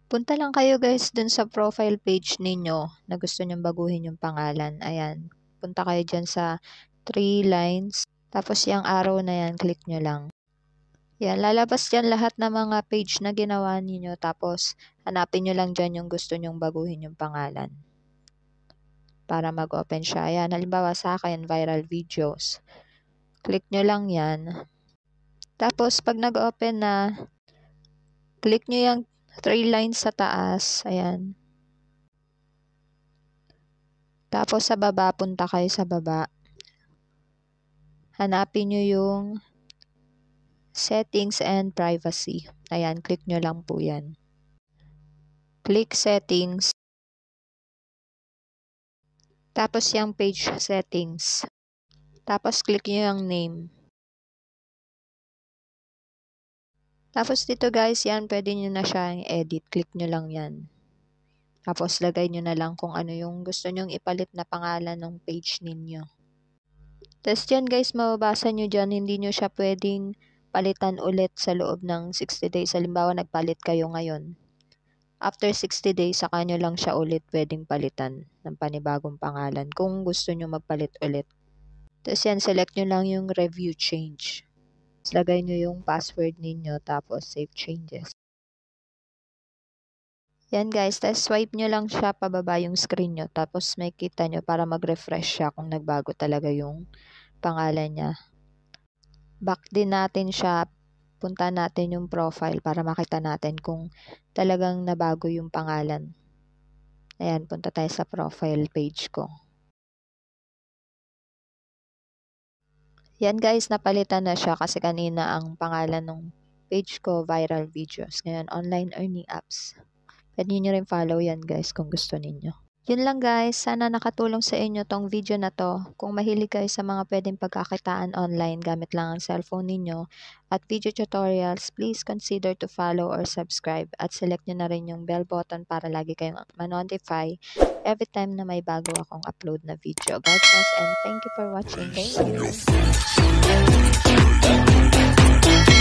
Punta lang kayo guys dun sa profile page ninyo na gusto nyong baguhin yung pangalan. Ayan, punta kayo dyan sa 3 lines. Tapos yung arrow na yan, click nyo lang. Yan, lalabas dyan lahat ng mga page na ginawa ninyo. Tapos hanapin nyo lang dyan yung gusto nyong baguhin yung pangalan. Para mag-open siya. Ayan, halimbawa sa akin, viral videos. Click nyo lang yan. Tapos pag nag-open na, click nyo yung 3 lines sa taas. Ayan. Tapos sa baba, punta kayo sa baba. Hanapin nyo yung settings and privacy. Ayan, click nyo lang po yan. Click settings. Tapos yung page settings. Tapos click nyo yung name. Tapos dito guys, yan, pwede nyo na siyang edit. Click nyo lang yan. Tapos lagay nyo na lang kung ano yung gusto nyong ipalit na pangalan ng page ninyo. Tapos dyan guys, mababasa nyo dyan, hindi nyo siya pwedeng palitan ulit sa loob ng 60 days. Halimbawa, nagpalit kayo ngayon. After 60 days, saka nyo lang siya ulit pwedeng palitan ng panibagong pangalan kung gusto nyo magpalit ulit. Tapos yan, select nyo lang yung review change. Lagay nyo yung password ninyo, tapos save changes. Yan guys, tapos swipe nyo lang siya pababa yung screen nyo, tapos may kita nyo para mag-refresh siya kung nagbago talaga yung pangalan niya. Back din natin siya, punta natin yung profile para makita natin kung talagang nabago yung pangalan. Ayan, punta tayo sa profile page ko. Yan guys, napalitan na siya kasi kanina ang pangalan ng page ko, viral videos. Ngayon, online earning apps. Pwede nyo rin follow yan guys kung gusto ninyo. Yun lang guys, sana nakatulong sa inyo tong video na to. Kung mahilig kayo sa mga pwedeng pagkakitaan online gamit lang ang cellphone ninyo at video tutorials, please consider to follow or subscribe at select nyo na rin yung bell button para lagi kayong ma-notify every time na may bago akong upload na video. God bless and thank you for watching. Thank you.